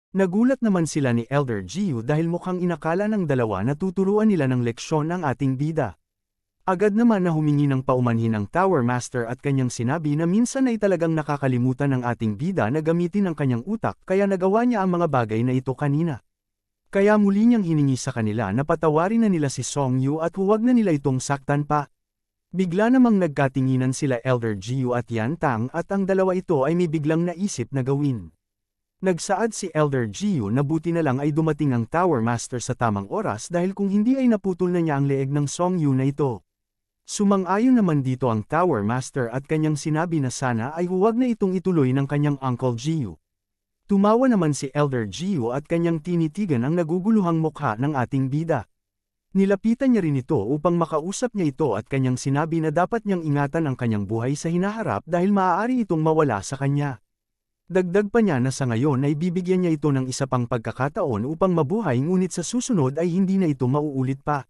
Nagulat naman sila ni Elder Gio dahil mukhang inakala ng dalawa na tuturuan nila ng leksyon ang ating bida. Agad naman na humingi ng paumanhin ang Tower Master at kanyang sinabi na minsan ay talagang nakakalimutan ng ating bida na gamitin ang kanyang utak kaya nagawa niya ang mga bagay na ito kanina. Kaya muli niyang hiningi sa kanila na patawarin na nila si Song Yu at huwag na nila itong saktan pa. Bigla namang nagkatinginan sila Elder Gio at Yan Tang at ang dalawa ito ay may biglang naisip na gawin. Nagsaad si Elder Gio na buti na lang ay dumating ang Tower Master sa tamang oras dahil kung hindi ay naputol na niya ang leeg ng Song Yu na ito. Sumang-ayon naman dito ang Tower Master at kanyang sinabi na sana ay huwag na itong ituloy ng kanyang Uncle Gio. Tumawa naman si Elder Gio at kanyang tinitigan ang naguguluhang mukha ng ating bida. Nilapitan niya rin ito upang makausap niya ito at kanyang sinabi na dapat niyang ingatan ang kanyang buhay sa hinaharap dahil maaari itong mawala sa kanya. Dagdag pa niya na sa ngayon ay bibigyan niya ito ng isa pang pagkakataon upang mabuhay ngunit sa susunod ay hindi na ito mauulit pa.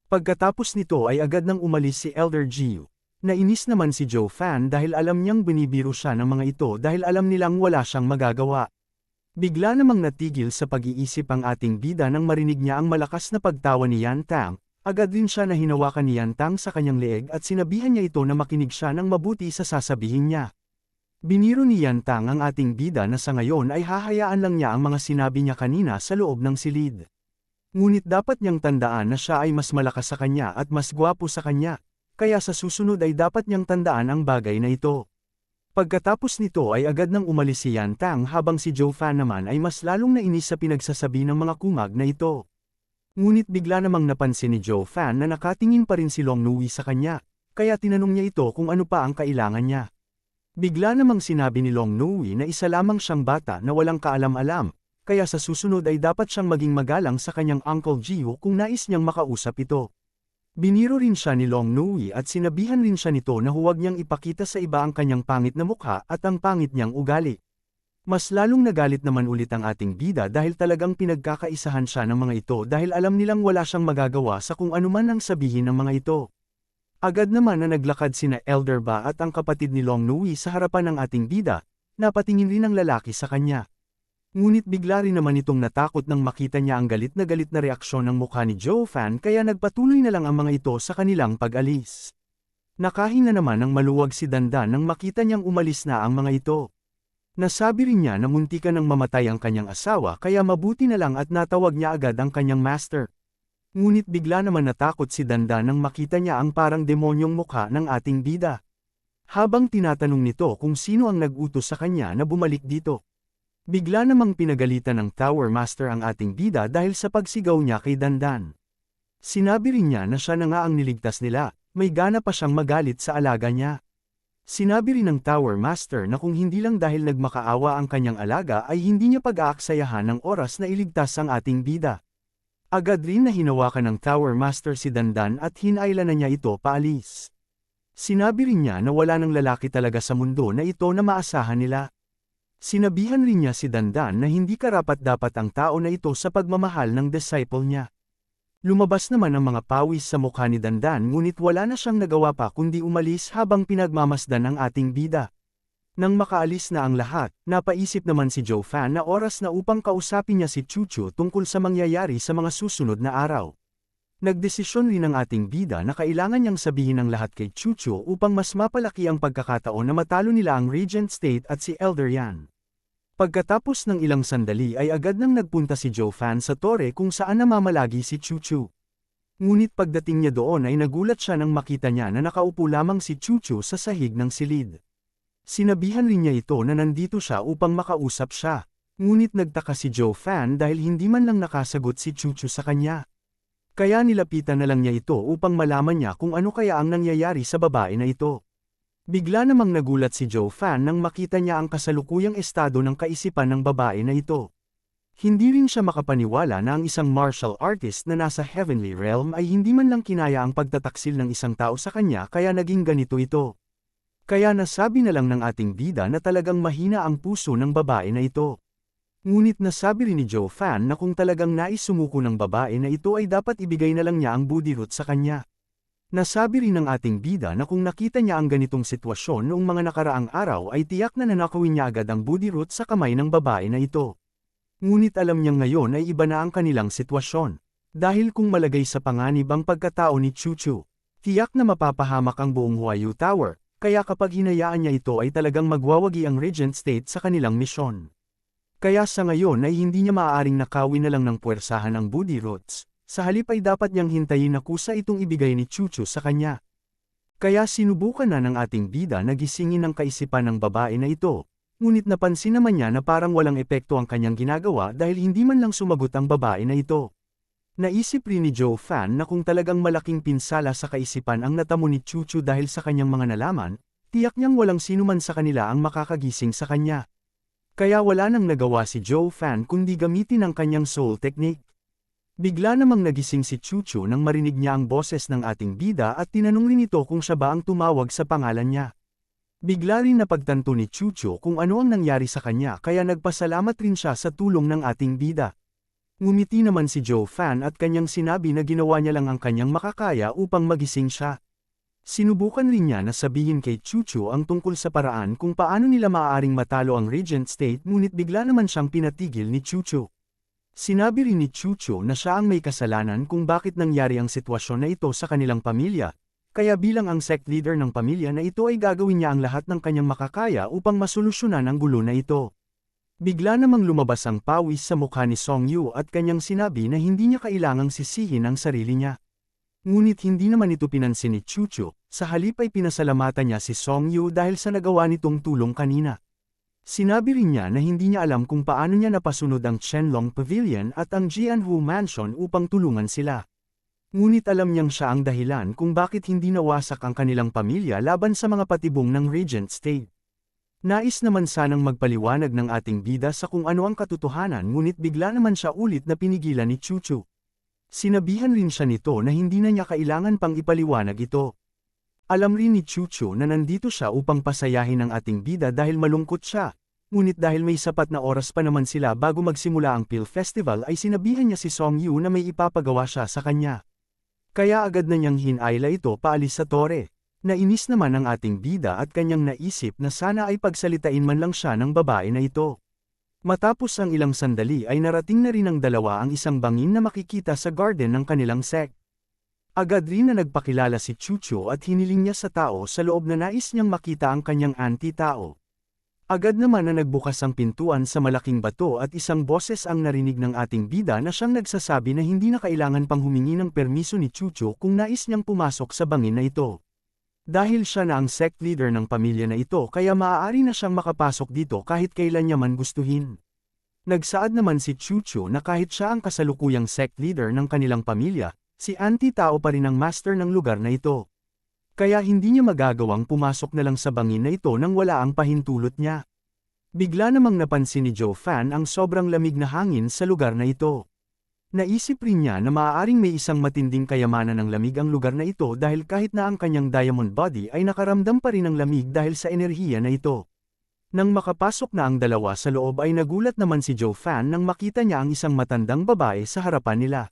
Pagkatapos nito ay agad nang umalis si Elder Gio. Nainis naman si Joe Fan dahil alam niyang binibiro siya ng mga ito dahil alam nilang wala siyang magagawa. Bigla namang natigil sa pag-iisip ang ating bida nang marinig niya ang malakas na pagtawa ni Yan Tang. Agad din siya na hinawakan ni Yan Tang sa kanyang leeg at sinabihan niya ito na makinig siya ng mabuti sa sasabihin niya. Biniro ni Yan Tang ang ating bida na sa ngayon ay hahayaan lang niya ang mga sinabi niya kanina sa loob ng silid. Ngunit dapat niyang tandaan na siya ay mas malakas sa kanya at mas gwapo sa kanya, kaya sa susunod ay dapat niyang tandaan ang bagay na ito. Pagkatapos nito ay agad nang umalis si Yan Tang habang si Joe Fan naman ay mas lalong nainis sa pinagsasabi ng mga kumag na ito. Ngunit bigla namang napansin ni Joe Fan na nakatingin pa rin si Long Nui sa kanya, kaya tinanong niya ito kung ano pa ang kailangan niya. Bigla namang sinabi ni Long Nui na isa lamang siyang bata na walang kaalam-alam, kaya sa susunod ay dapat siyang maging magalang sa kanyang Uncle Gio kung nais niyang makausap ito. Biniro rin siya ni Long Nui at sinabihan rin siya nito na huwag niyang ipakita sa iba ang kanyang pangit na mukha at ang pangit niyang ugali. Mas lalong nagalit naman ulit ang ating bida dahil talagang pinagkakaisahan siya ng mga ito dahil alam nilang wala siyang magagawa sa kung anuman ang sabihin ng mga ito. Agad naman na naglakad sina Elder Ba at ang kapatid ni Long Nui sa harapan ng ating bida, napatingin rin ang lalaki sa kanya. Ngunit bigla rin naman itong natakot nang makita niya ang galit na reaksyon ng mukha ni Joe Fan kaya nagpatuloy na lang ang mga ito sa kanilang pag-alis. Nakahinga naman ng maluwag si Dandan nang makita niyang umalis na ang mga ito. Nasabi rin niya na muntikan nang mamatay ang kanyang asawa kaya mabuti na lang at natawag niya agad ang kanyang master. Ngunit bigla naman natakot si Dandan nang makita niya ang parang demonyong mukha ng ating bida. Habang tinatanong nito kung sino ang nag-utos sa kanya na bumalik dito. Bigla namang pinagalitan ng Tower Master ang ating bida dahil sa pagsigaw niya kay Dandan. Sinabi rin niya na siya na nga ang niligtas nila, may gana pa siyang magalit sa alaga niya. Sinabi rin ng Tower Master na kung hindi lang dahil nagmakaawa ang kanyang alaga ay hindi niya pag-aaksayahan ng oras na iligtas ang ating bida. Agad rin na hinawakan ng Tower Master si Dandan at hinailan na niya ito paalis. Sinabi rin niya na wala ng lalaki talaga sa mundo na ito na maasahan nila. Sinabihan rin niya si Dandan na hindi karapat-dapat ang tao na ito sa pagmamahal ng disciple niya. Lumabas naman ang mga pawis sa mukha ni Dandan ngunit wala na siyang nagawa pa kundi umalis habang pinagmamasdan ang ating bida. Nang makaalis na ang lahat, napaisip naman si Joe Fan na oras na upang kausapin niya si Chuchu tungkol sa mangyayari sa mga susunod na araw. Nagdesisyon rin ang ating bida na kailangan niyang sabihin ang lahat kay Chuchu upang mas mapalaki ang pagkakataon na matalo nila ang Regent State at si Elder Yan. Pagkatapos ng ilang sandali ay agad nang nagpunta si Joe Fan sa tore kung saan namamalagi si Chuchu. Ngunit pagdating niya doon ay nagulat siya nang makita niya na nakaupo lamang si Chuchu sa sahig ng silid. Sinabihan rin niya ito na nandito siya upang makausap siya. Ngunit nagtaka si Joe Fan dahil hindi man lang nakasagot si Chuchu sa kanya. Kaya nilapitan na lang niya ito upang malaman niya kung ano kaya ang nangyayari sa babae na ito. Bigla namang nagulat si Joe Fan nang makita niya ang kasalukuyang estado ng kaisipan ng babae na ito. Hindi rin siya makapaniwala na ang isang martial artist na nasa heavenly realm ay hindi man lang kinaya ang pagtataksil ng isang tao sa kanya kaya naging ganito ito. Kaya nasabi na lang ng ating bida na talagang mahina ang puso ng babae na ito. Ngunit nasabi rin ni Joe Fan na kung talagang nais sumuko ng babae na ito ay dapat ibigay na lang niya ang booty root sa kanya. Nasabi rin ng ating bida na kung nakita niya ang ganitong sitwasyon noong mga nakaraang araw ay tiyak na nanakawin niya agad ang booty root sa kamay ng babae na ito. Ngunit alam niyang ngayon ay iba na ang kanilang sitwasyon. Dahil kung malagay sa panganib ang pagkatao ni Chuchu, tiyak na mapapahamak ang buong Huayu Tower, kaya kapag hinayaan niya ito ay talagang magwawagi ang Regent State sa kanilang misyon. Kaya sa ngayon ay hindi niya maaaring nakawin na lang ng puwersahan ang Budi Roots, sa halip ay dapat niyang hintayin na kusa itong ibigay ni Chuchu sa kanya. Kaya sinubukan na ng ating bida na gisingin ang kaisipan ng babae na ito, ngunit napansin naman niya na parang walang epekto ang kanyang ginagawa dahil hindi man lang sumagot ang babae na ito. Naisip rin ni Joe Fan na kung talagang malaking pinsala sa kaisipan ang natamo ni Chuchu dahil sa kanyang mga nalaman, tiyak niyang walang sinuman sa kanila ang makakagising sa kanya. Kaya wala nang nagawa si Joe Fan kundi gamitin ang kanyang soul technique. Bigla namang nagising si Chuchu nang marinig niya ang boses ng ating bida at tinanong rin ito kung siya ba ang tumawag sa pangalan niya. Bigla rin napagtanto ni Chuchu kung ano ang nangyari sa kanya kaya nagpasalamat rin siya sa tulong ng ating bida. Ngumiti naman si Joe Fan at kanyang sinabi na ginawa niya lang ang kanyang makakaya upang magising siya. Sinubukan rin niya na sabihin kay Chuchu ang tungkol sa paraan kung paano nila maaaring matalo ang Regent State ngunit bigla naman siyang pinatigil ni Chuchu. Sinabi rin ni Chuchu na siya ang may kasalanan kung bakit nangyari ang sitwasyon na ito sa kanilang pamilya, kaya bilang ang sect leader ng pamilya na ito ay gagawin niya ang lahat ng kanyang makakaya upang masolusyonan ang gulo na ito. Bigla namang lumabas ang pawis sa mukha ni Song Yu at kanyang sinabi na hindi niya kailangang sisihin ang sarili niya. Ngunit hindi naman ito pinansin ni Chuchu, sa halip ay pinasalamatan niya si Song Yu dahil sa nagawa nitong tulong kanina. Sinabi rin niya na hindi niya alam kung paano niya napasunod ang Qianlong Pavilion at ang Jianhu Mansion upang tulungan sila. Ngunit alam niyang siya ang dahilan kung bakit hindi nawasak ang kanilang pamilya laban sa mga patibong ng Regent State. Nais naman sanang magpaliwanag ng ating bida sa kung ano ang katotohanan ngunit bigla naman siya ulit na pinigilan ni Chuchu. Sinabihan rin siya nito na hindi na niya kailangan pang ipaliwanag ito. Alam rin ni Chuchu na nandito siya upang pasayahin ang ating bida dahil malungkot siya, ngunit dahil may sapat na oras pa naman sila bago magsimula ang Peel Festival ay sinabihan niya si Song Yu na may ipapagawa siya sa kanya. Kaya agad na niyang hinayla ito paalis sa tore. Nainis naman ang ating bida at kanyang naisip na sana ay pagsalitain man lang siya ng babae na ito. Matapos ang ilang sandali ay narating na rin ng dalawa ang isang bangin na makikita sa garden ng kanilang sect. Agad rin na nagpakilala si Chuchu at hiniling niya sa tao sa loob na nais niyang makita ang kanyang anti-tao. Agad naman na nagbukas ang pintuan sa malaking bato at isang boses ang narinig ng ating bida na siyang nagsasabi na hindi na kailangan pang humingi ng permiso ni Chuchu kung nais niyang pumasok sa bangin na ito. Dahil siya na ang sect leader ng pamilya na ito kaya maaari na siyang makapasok dito kahit kailan niya man gustuhin. Nagsaad naman si Chuchu na kahit siya ang kasalukuyang sect leader ng kanilang pamilya, si anti-tao pa rin ang master ng lugar na ito. Kaya hindi niya magagawang pumasok na lang sa bangin na ito nang wala ang pahintulot niya. Bigla namang napansin ni Joe Fan ang sobrang lamig na hangin sa lugar na ito. Naisip rin niya na maaaring may isang matinding kayamanan ng lamig ang lugar na ito dahil kahit na ang kanyang diamond body ay nakaramdam pa rin ng lamig dahil sa enerhiya na ito. Nang makapasok na ang dalawa sa loob ay nagulat naman si Joe Fan nang makita niya ang isang matandang babae sa harapan nila.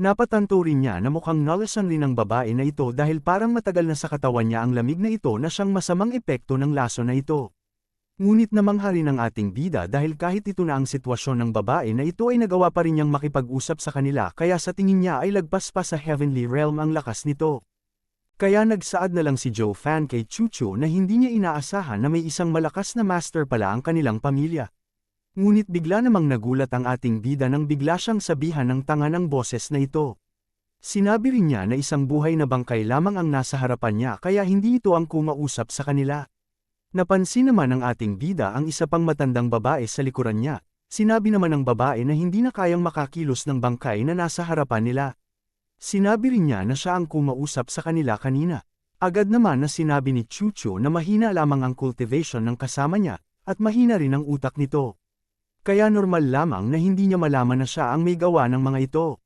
Napatanto rin niya na mukhang nalasan rin ng babae na ito dahil parang matagal na sa katawan niya ang lamig na ito na siyang masamang epekto ng laso na ito. Ngunit namangha rin ang ating bida dahil kahit ito na ang sitwasyon ng babae na ito ay nagawa pa rin niyang makipag-usap sa kanila kaya sa tingin niya ay lagpas pa sa heavenly realm ang lakas nito. Kaya nagsaad na lang si Joe Fan kay Chuchu na hindi niya inaasahan na may isang malakas na master pala ang kanilang pamilya. Ngunit bigla namang nagulat ang ating bida nang bigla siyang sabihan ng tanga ng boses na ito. Sinabi rin niya na isang buhay na bangkay lamang ang nasa harapan niya kaya hindi ito ang kumausap sa kanila. Napansin naman ng ating bida ang isa pang matandang babae sa likuran niya. Sinabi naman ng babae na hindi na kayang makakilos ng bangkay na nasa harapan nila. Sinabi rin niya na siya ang kumausap sa kanila kanina. Agad naman na sinabi ni Chuchu na mahina lamang ang cultivation ng kasama niya, at mahina rin ang utak nito. Kaya normal lamang na hindi niya malaman na siya ang may gawa ng mga ito.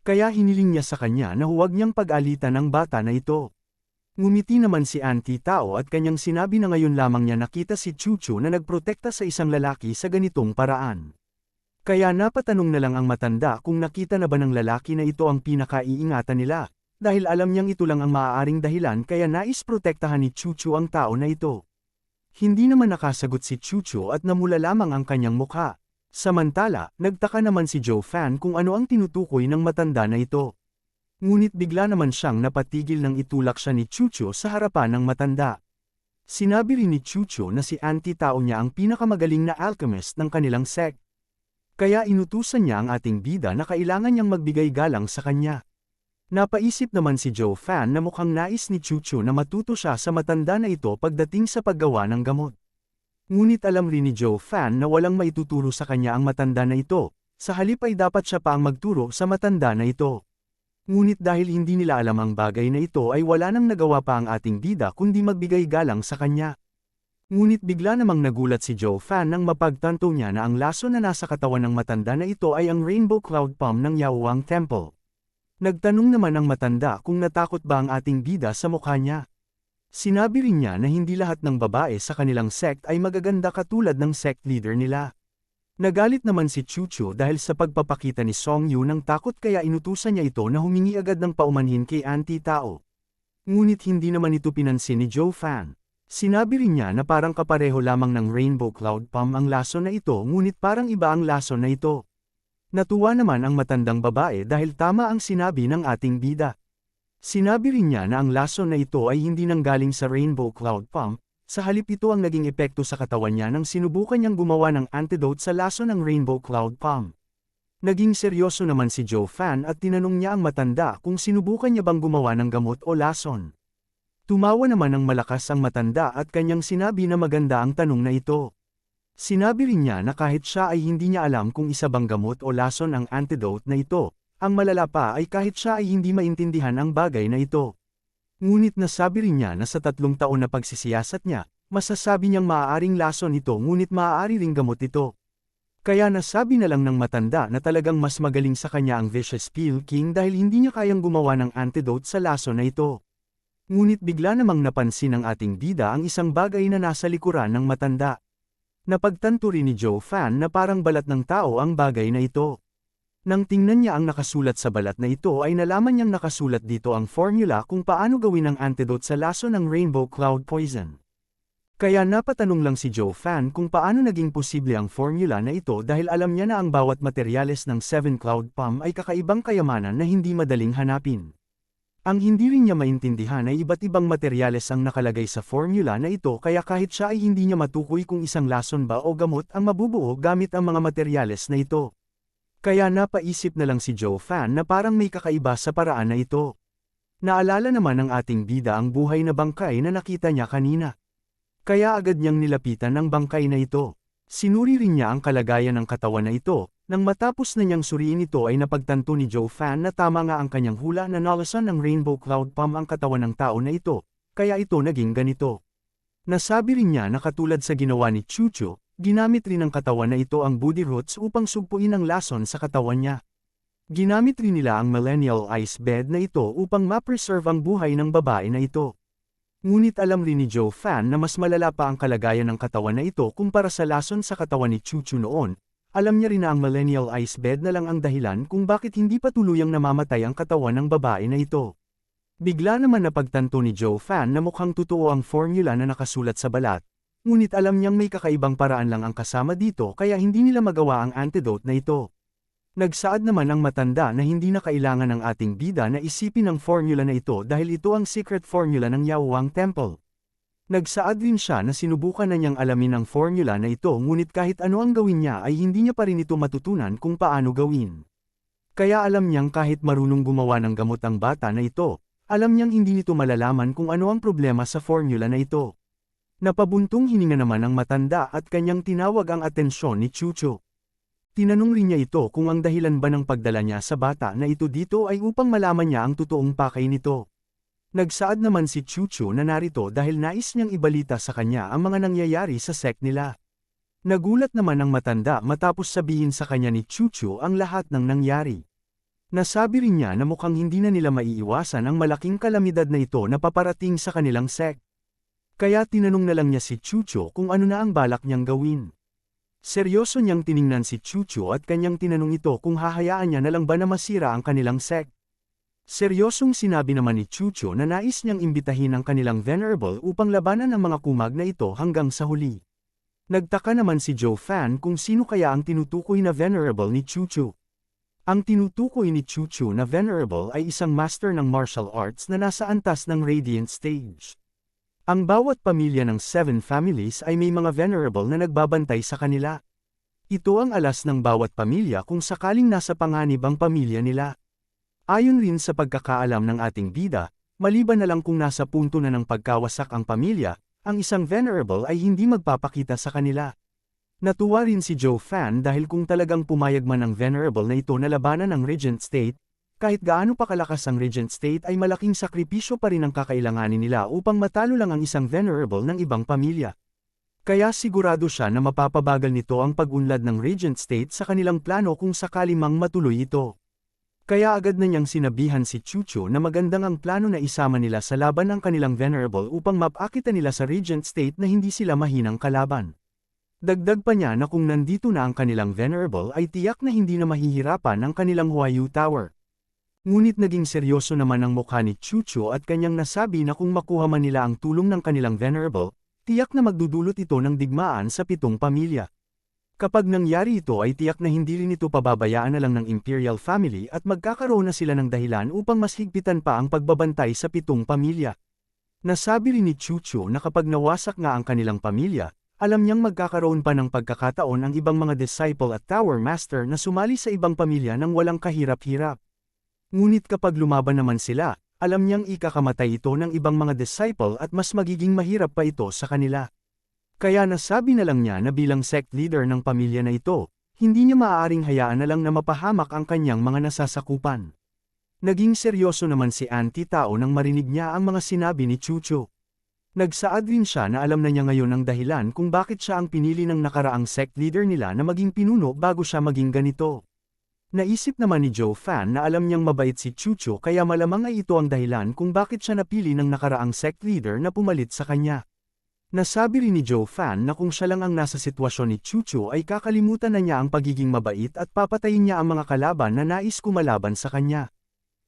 Kaya hiniling niya sa kanya na huwag niyang pag-alitan ang bata na ito. Ngumiti naman si anti-tao at kanyang sinabi na ngayon lamang niya nakita si Chuchu na nagprotekta sa isang lalaki sa ganitong paraan. Kaya napatanong na lang ang matanda kung nakita na ba ng lalaki na ito ang pinakaiingatan nila, dahil alam niyang ito lang ang maaaring dahilan kaya nais protektahan ni Chuchu ang tao na ito. Hindi naman nakasagot si Chuchu at namula lamang ang kanyang mukha. Samantala, nagtaka naman si Joe Fan kung ano ang tinutukoy ng matanda na ito. Ngunit bigla naman siyang napatigil nang itulak siya ni Chucho sa harapan ng matanda. Sinabi rin ni Chucho na si Auntie Tao niya ang pinakamagaling na alchemist ng kanilang sect. Kaya inutusan niya ang ating bida na kailangan niyang magbigay galang sa kanya. Napaisip naman si Joe Fan na mukhang nais ni Chucho na matuto siya sa matanda na ito pagdating sa paggawa ng gamot. Ngunit alam rin ni Joe Fan na walang maituturo sa kanya ang matanda na ito, sa halip ay dapat siya pa ang magturo sa matanda na ito. Ngunit dahil hindi nila alam ang bagay na ito ay wala nang nagawa pa ang ating bida kundi magbigay galang sa kanya. Ngunit bigla namang nagulat si Joe Fan nang mapagtanto niya na ang laso na nasa katawan ng matanda na ito ay ang Rainbow Cloud Palm ng Yaowaang Temple. Nagtanong naman ang matanda kung natakot ba ang ating bida sa mukha niya. Sinabi rin niya na hindi lahat ng babae sa kanilang sect ay magaganda katulad ng sect leader nila. Nagalit naman si Chucho dahil sa pagpapakita ni Song Yu ng takot kaya inutusan niya ito na humingi agad ng paumanhin kay Auntie Tao. Ngunit hindi naman ito pinansin ni Joe Fan. Sinabi rin niya na parang kapareho lamang ng Rainbow Cloud Palm ang laso na ito ngunit parang iba ang laso na ito. Natuwa naman ang matandang babae dahil tama ang sinabi ng ating bida. Sinabi rin niya na ang laso na ito ay hindi nanggaling sa Rainbow Cloud Palm, sa halip ito ang naging epekto sa katawan niya nang sinubukan niyang gumawa ng antidote sa laso ng Rainbow Cloud Palm. Naging seryoso naman si Joe Fan at tinanong niya ang matanda kung sinubukan niya bang gumawa ng gamot o lason. Tumawa naman ng malakas ang matanda at kanyang sinabi na maganda ang tanong na ito. Sinabi rin niya na kahit siya ay hindi niya alam kung isa bang gamot o lason ang antidote na ito, ang malala pa ay kahit siya ay hindi maintindihan ang bagay na ito. Ngunit nasabi rin niya na sa 3 taon na pagsisiyasat niya, masasabi niyang maaaring lason ito ngunit maaari ring gamot ito. Kaya nasabi na lang ng matanda na talagang mas magaling sa kanya ang Vicious Pill King dahil hindi niya kayang gumawa ng antidote sa lason na ito. Ngunit bigla namang napansin ng ating bida ang isang bagay na nasa likuran ng matanda. Napagtanto rin ni Joe Fan na parang balat ng tao ang bagay na ito. Nang tingnan niya ang nakasulat sa balat na ito ay nalaman niyang nakasulat dito ang formula kung paano gawin ang antidote sa laso ng Rainbow Cloud Poison. Kaya napatanong lang si Joe Fan kung paano naging posible ang formula na ito dahil alam niya na ang bawat materyales ng 7 Cloud Palm ay kakaibang kayamanan na hindi madaling hanapin. Ang hindi rin niya maintindihan ay iba't ibang materyales ang nakalagay sa formula na ito kaya kahit siya ay hindi niya matukoy kung isang lason ba o gamot ang mabubuo gamit ang mga materyales na ito. Kaya napaisip na lang si Joe Fan na parang may kakaiba sa paraan na ito. Naalala naman ng ating bida ang buhay na bangkay na nakita niya kanina. Kaya agad niyang nilapitan ang bangkay na ito. Sinuri rin niya ang kalagayan ng katawan na ito. Nang matapos na niyang suriin ito ay napagtanto ni Joe Fan na tama nga ang kanyang hula na nalasan ng Rainbow Cloud Palm ang katawan ng tao na ito, kaya ito naging ganito. Nasabi rin niya na katulad sa ginawa ni Chucho, ginamit rin ng katawan na ito ang Body Roots upang sugpuin ang lason sa katawan niya. Ginamit rin nila ang Millennial Ice Bed na ito upang ma-preserve ang buhay ng babae na ito. Ngunit alam rin ni Joe Fan na mas malala pa ang kalagayan ng katawan na ito kumpara sa lason sa katawan ni Chucho noon. Alam niya rin na ang Millennial Ice Bed na lang ang dahilan kung bakit hindi pa tuluyang namamatay ang katawan ng babae na ito. Bigla naman napagtanto ni Joe Fan na mukhang totoo ang formula na nakasulat sa balat, ngunit alam niyang may kakaibang paraan lang ang kasama dito kaya hindi nila magawa ang antidote na ito. Nagsaad naman ang matanda na hindi na kailangan ng ating bida na isipin ang formula na ito dahil ito ang secret formula ng Yaowaang Temple. Nagsaad rin siya na sinubukan na niyang alamin ang formula na ito ngunit kahit ano ang gawin niya ay hindi niya pa rin ito matutunan kung paano gawin. Kaya alam niyang kahit marunong gumawa ng gamot ang bata na ito, alam niyang hindi nito malalaman kung ano ang problema sa formula na ito. Napabuntong hininga naman ang matanda at kanyang tinawag ang atensyon ni Chucho. Tinanong rin niya ito kung ang dahilan ba ng pagdala niya sa bata na ito dito ay upang malaman niya ang totoong pakay nito. Nagsaad naman si Chucho na narito dahil nais niyang ibalita sa kanya ang mga nangyayari sa sect nila. Nagulat naman ang matanda matapos sabihin sa kanya ni Chucho ang lahat ng nangyari. Nasabi rin niya na mukhang hindi na nila maiiwasan ang malaking kalamidad na ito na paparating sa kanilang sect. Kaya tinanong na lang niya si Chucho kung ano na ang balak niyang gawin. Seryoso niyang tiningnan si Chucho at kanyang tinanong ito kung hahayaan niya na lang ba na masira ang kanilang sect. Seryosong sinabi naman ni Chucho na nais niyang imbitahin ang kanilang venerable upang labanan ang mga kumag na ito hanggang sa huli. Nagtaka naman si Joe Fan kung sino kaya ang tinutukoy na venerable ni Chuchu. Ang tinutukoy ni Chuchu na venerable ay isang master ng martial arts na nasa antas ng Radiant Stage. Ang bawat pamilya ng 7 families ay may mga venerable na nagbabantay sa kanila. Ito ang alas ng bawat pamilya kung sakaling nasa panganib ang pamilya nila. Ayon rin sa pagkakaalam ng ating bida, maliban na lang kung nasa punto na ng pagkawasak ang pamilya, ang isang venerable ay hindi magpapakita sa kanila. Natuwa rin si Joe Fan dahil kung talagang pumayag man ang venerable na ito na labanan ang Regent State, kahit gaano pa kalakas ang Regent State ay malaking sakripisyo pa rin ang kakailanganin nila upang matalo lang ang isang venerable ng ibang pamilya. Kaya sigurado siya na mapapabagal nito ang pag-unlad ng Regent State sa kanilang plano kung sakali mang matuloy ito. Kaya agad na niyang sinabihan si Chuchu na magandang ang plano na isama nila sa laban ng kanilang venerable upang mapakita nila sa Regent State na hindi sila mahinang kalaban. Dagdag pa niya na kung nandito na ang kanilang venerable ay tiyak na hindi na mahihirapan ang kanilang Huayu Tower. Ngunit naging seryoso naman ang mukha ni Chuchu at kanyang nasabi na kung makuha man nila ang tulong ng kanilang venerable, tiyak na magdudulot ito ng digmaan sa 7 pamilya. Kapag nangyari ito ay tiyak na hindi rin ito pababayaan na lang ng Imperial Family at magkakaroon na sila ng dahilan upang mas higpitan pa ang pagbabantay sa 7 pamilya. Nasabi rin ni Chuchu na kapag nawasak nga ang kanilang pamilya, alam niyang magkakaroon pa ng pagkakataon ang ibang mga disciple at Tower Master na sumali sa ibang pamilya nang walang kahirap-hirap. Ngunit kapag lumaban naman sila, alam niyang ikakamatay ito ng ibang mga disciple at mas magiging mahirap pa ito sa kanila. Kaya nasabi na lang niya na bilang sect leader ng pamilya na ito, hindi niya maaaring hayaan na lang na mapahamak ang kanyang mga nasasakupan. Naging seryoso naman si Auntie Tao nang marinig niya ang mga sinabi ni Chuchu. Nagsaad rin siya na alam na niya ngayon ang dahilan kung bakit siya ang pinili ng nakaraang sect leader nila na maging pinuno bago siya maging ganito. Naisip naman ni Joe Fan na alam niyang mabait si Chuchu kaya malamang ay ito ang dahilan kung bakit siya napili ng nakaraang sect leader na pumalit sa kanya. Nasabi rin ni Joe Fan na kung siya lang ang nasa sitwasyon ni Chuchu ay kakalimutan na niya ang pagiging mabait at papatayin niya ang mga kalaban na nais kumalaban sa kanya.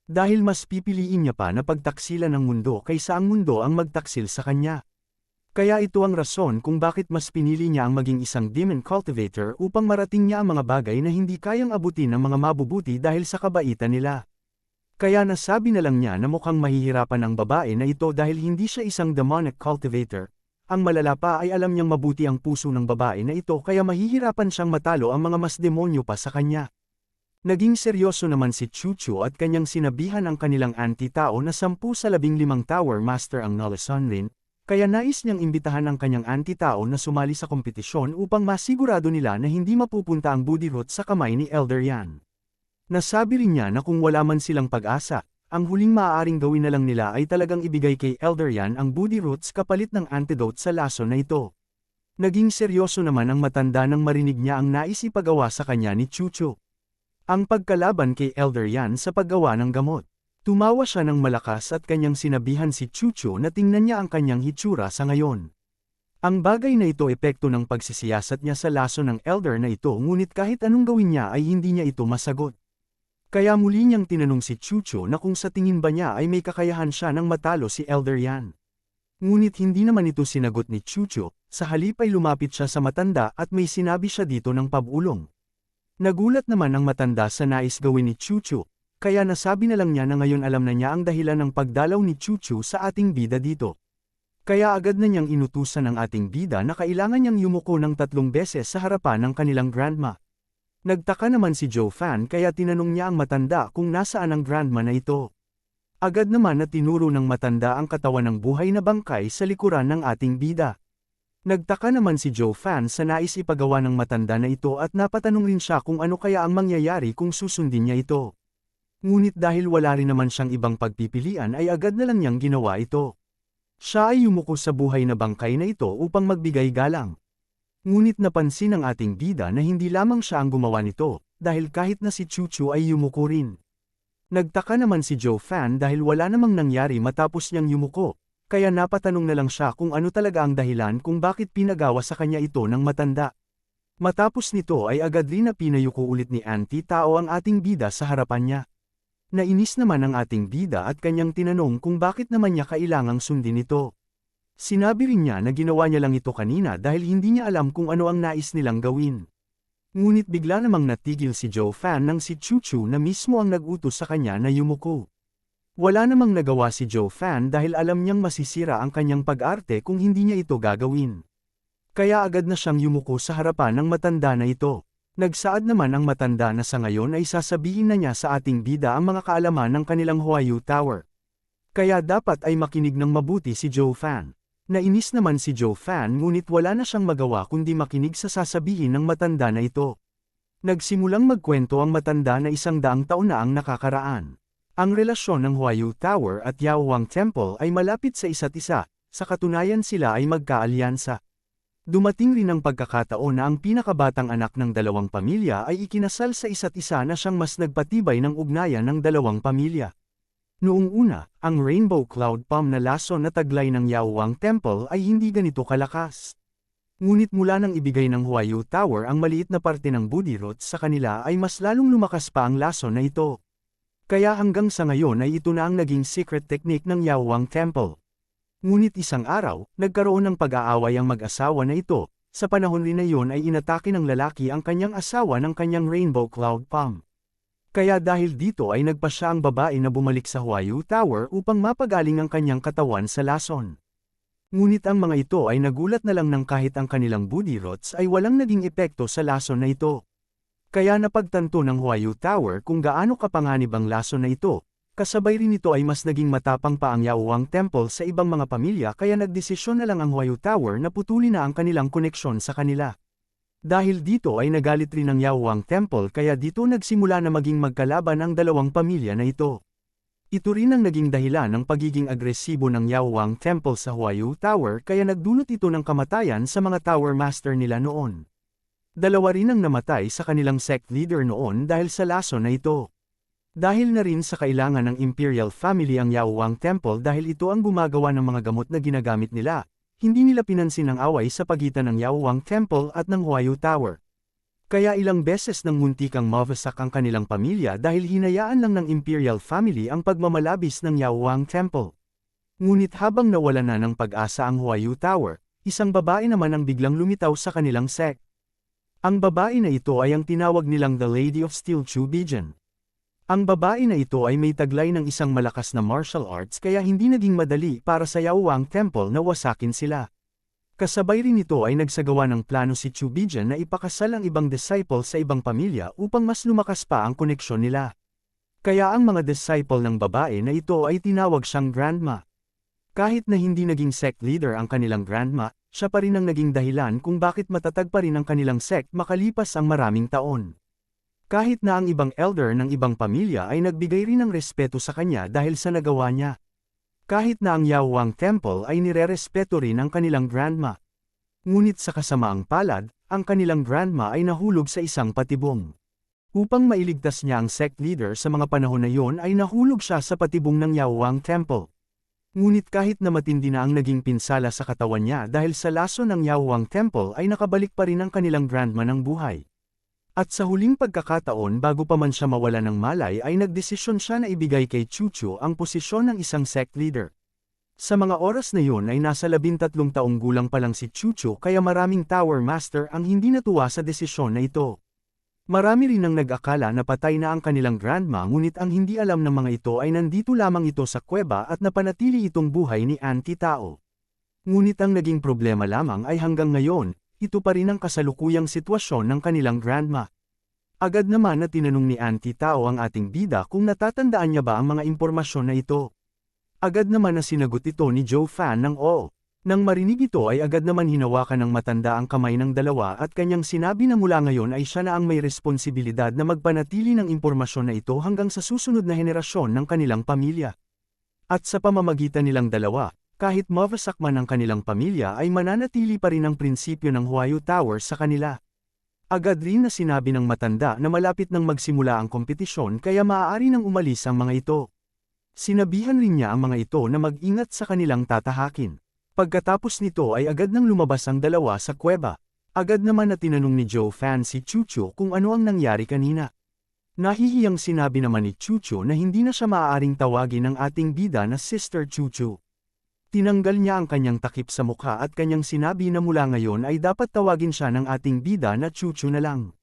Dahil mas pipiliin niya pa na pagtaksilan ng mundo kaysa ang mundo ang magtaksil sa kanya. Kaya ito ang rason kung bakit mas pinili niya ang maging isang demon cultivator upang marating niya ang mga bagay na hindi kayang abutin ng mga mabubuti dahil sa kabaitan nila. Kaya nasabi na lang niya na mukhang mahihirapan ang babae na ito dahil hindi siya isang demonic cultivator. Ang malala pa ay alam niyang mabuti ang puso ng babae na ito kaya mahihirapan siyang matalo ang mga mas demonyo pa sa kanya. Naging seryoso naman si Chuchu at kanyang sinabihan ang kanilang anti-tao na 10 sa 15 Tower Master ang Nalasan rin, kaya nais niyang imbitahan ang kanyang anti-tao na sumali sa kompetisyon upang masigurado nila na hindi mapupunta ang Budi Root sa kamay ni Elder Yan. Nasabi rin niya na kung wala man silang pag-asa, ang huling maaaring gawin na lang nila ay talagang ibigay kay Elder Yan ang Budi Roots kapalit ng antidote sa laso na ito. Naging seryoso naman ang matanda nang marinig niya ang nais ipagawa sa kanya ni Chuchu. Ang pagkalaban kay Elder Yan sa paggawa ng gamot. Tumawa siya ng malakas at kanyang sinabihan si Chuchu na tingnan niya ang kanyang hitsura sa ngayon. Ang bagay na ito epekto ng pagsisiyasat niya sa laso ng Elder na ito ngunit kahit anong gawin niya ay hindi niya ito masagot. Kaya muli niyang tinanong si Chuchu na kung sa tingin ba niya ay may kakayahan siya nang matalo si Elder Yan. Ngunit hindi naman ito sinagot ni Chuchu, sa halip ay lumapit siya sa matanda at may sinabi siya dito ng pabulong. Nagulat naman ang matanda sa nais gawin ni Chuchu, kaya nasabi na lang niya na ngayon alam na niya ang dahilan ng pagdalaw ni Chuchu sa ating bida dito. Kaya agad na niyang inutusan ang ating bida na kailangan niyang yumuko ng 3 beses sa harapan ng kanilang grandma. Nagtaka naman si Joe Fan kaya tinanong niya ang matanda kung nasaan ang grandma na ito. Agad naman na tinuro ng matanda ang katawan ng buhay na bangkay sa likuran ng ating bida. Nagtaka naman si Joe Fan sa nais ipagawa ng matanda na ito at napatanong rin siya kung ano kaya ang mangyayari kung susundin niya ito. Ngunit dahil wala rin naman siyang ibang pagpipilian ay agad na lang niyang ginawa ito. Siya ay yumuko sa buhay na bangkay na ito upang magbigay galang. Ngunit napansin ng ating bida na hindi lamang siya ang gumawa nito, dahil kahit na si Chuchu ay yumuko rin. Nagtaka naman si Joe Fan dahil wala namang nangyari matapos niyang yumuko, kaya napatanong na lang siya kung ano talaga ang dahilan kung bakit pinagawa sa kanya ito ng matanda. Matapos nito ay agad rin na pinayuko ulit ni Auntie Tao ang ating bida sa harapan niya. Nainis naman ang ating bida at kanyang tinanong kung bakit naman niya kailangang sundin ito. Sinabi rin niya na ginawa niya lang ito kanina dahil hindi niya alam kung ano ang nais nilang gawin. Ngunit bigla namang natigil si Joe Fan nang si Chuchu na mismo ang nag-utos sa kanya na yumuko. Wala namang nagawa si Joe Fan dahil alam niyang masisira ang kanyang pag-arte kung hindi niya ito gagawin. Kaya agad na siyang yumuko sa harapan ng matanda na ito. Nagsaad naman ang matanda na sa ngayon ay sasabihin na niya sa ating bida ang mga kaalaman ng kanilang Huayu Tower. Kaya dapat ay makinig ng mabuti si Joe Fan. Nainis naman si Joe Fan ngunit wala na siyang magawa kundi makinig sa sasabihin ng matanda na ito. Nagsimulang magkwento ang matanda na 100 taon na ang nakakaraan. Ang relasyon ng Huayu Tower at Yaohuang Temple ay malapit sa isa't isa, sa katunayan sila ay magkaalyansa. Dumating rin ang pagkakataon na ang pinakabatang anak ng dalawang pamilya ay ikinasal sa isa't isa na siyang mas nagpatibay ng ugnayan ng dalawang pamilya. Noong una, ang Rainbow Cloud Palm na lason na taglay ng Yaohuang Temple ay hindi ganito kalakas. Ngunit mula nang ibigay ng Huayu Tower ang maliit na parte ng Budi Roots sa kanila ay mas lalong lumakas pa ang lason na ito. Kaya hanggang sa ngayon ay ito na ang naging secret technique ng Yaohuang Temple. Ngunit isang araw, nagkaroon ng pag-aaway ang mag-asawa na ito, sa panahon rin na iyon ay inatake ng lalaki ang kanyang asawa ng kanyang Rainbow Cloud Palm. Kaya dahil dito ay nagpa siya ang babae na bumalik sa Huayu Tower upang mapagaling ang kanyang katawan sa lason. Ngunit ang mga ito ay nagulat na lang ng kahit ang kanilang Budi Roots ay walang naging epekto sa lason na ito. Kaya napagtanto ng Huayu Tower kung gaano kapanganib ang lason na ito, kasabay rin ito ay mas naging matapang pa ang Yaohuang Temple sa ibang mga pamilya kaya nagdesisyon na lang ang Huayu Tower na putulin na ang kanilang koneksyon sa kanila. Dahil dito ay nagalit rin ang Yaohuang Temple kaya dito nagsimula na maging magkalaban ang dalawang pamilya na ito. Ito rin ang naging dahilan ng pagiging agresibo ng Yaohuang Temple sa Huayu Tower kaya nagdulot ito ng kamatayan sa mga Tower Master nila noon. Dalawa rin ang namatay sa kanilang sect leader noon dahil sa lason na ito. Dahil na rin sa kailangan ng Imperial Family ang Yaohuang Temple dahil ito ang gumagawa ng mga gamot na ginagamit nila, hindi nila pinansin ang away sa pagitan ng Yaohuang Temple at ng Huayu Tower. Kaya ilang beses nang muntikang mawasak ang kanilang pamilya dahil hinayaan lang ng Imperial Family ang pagmamalabis ng Yaohuang Temple. Ngunit habang nawala na ng pag-asa ang Huayu Tower, isang babae naman ang biglang lumitaw sa kanilang sect. Ang babae na ito ay ang tinawag nilang The Lady of Steel Chu Bijan. Ang babae na ito ay may taglay ng isang malakas na martial arts kaya hindi naging madali para sa Yaohuang Temple na wasakin sila. Kasabay rin ito ay nagsagawa ng plano si Chu Bijan na ipakasal ang ibang disciple sa ibang pamilya upang mas lumakas pa ang koneksyon nila. Kaya ang mga disciple ng babae na ito ay tinawag siyang grandma. Kahit na hindi naging sect leader ang kanilang grandma, siya pa rin ang naging dahilan kung bakit matatag pa rin ang kanilang sect makalipas ang maraming taon. Kahit na ang ibang elder ng ibang pamilya ay nagbigay rin ng respeto sa kanya dahil sa nagawa niya. Kahit na ang Yaohuang Temple ay nirerespeto rin ang kanilang grandma. Ngunit sa kasamaang palad, ang kanilang grandma ay nahulog sa isang patibong. Upang mailigtas niya ang sect leader sa mga panahon na iyon ay nahulog siya sa patibong ng Yaohuang Temple. Ngunit kahit na matindi na ang naging pinsala sa katawan niya dahil sa lason ng Yaohuang Temple ay nakabalik pa rin ang kanilang grandma ng buhay. At sa huling pagkakataon bago pa man siya mawala ng malay ay nagdesisyon siya na ibigay kay Chuchu ang posisyon ng isang sect leader. Sa mga oras na yun ay nasa 13 taong gulang pa lang si Chuchu kaya maraming Tower Master ang hindi natuwa sa desisyon na ito. Marami rin ang nag-akala na patay na ang kanilang grandma ngunit ang hindi alam ng mga ito ay nandito lamang ito sa kuweba at napanatili itong buhay ni Auntie Tao. Ngunit ang naging problema lamang ay hanggang ngayon, ito pa rin ang kasalukuyang sitwasyon ng kanilang grandma. Agad naman na tinanong ni Auntie Tao ang ating bida kung natatandaan niya ba ang mga impormasyon na ito. Agad naman na sinagot ito ni Joe Fan ng oo. Nang marinig ito ay agad naman hinawakan ng matanda ang kamay ng dalawa at kanyang sinabi na mula ngayon ay siya na ang may responsibilidad na magpanatili ng impormasyon na ito hanggang sa susunod na henerasyon ng kanilang pamilya. At sa pamamagitan nilang dalawa, kahit mawasak man ang kanilang pamilya ay mananatili pa rin ang prinsipyo ng Huayu Tower sa kanila. Agad rin na sinabi ng matanda na malapit nang magsimula ang kompetisyon kaya maaari nang umalis ang mga ito. Sinabihan rin niya ang mga ito na mag-ingat sa kanilang tatahakin. Pagkatapos nito ay agad nang lumabas ang dalawa sa kuweba. Agad naman na tinanong ni Joe Fan si Chuchu kung ano ang nangyari kanina. Nahihiyang sinabi naman ni Chuchu na hindi na siya maaaring tawagin ng ating bida na Sister Chuchu. Tinanggal niya ang kanyang takip sa mukha at kanyang sinabi na mula ngayon ay dapat tawagin siya ng ating bida na Chuchu na lang.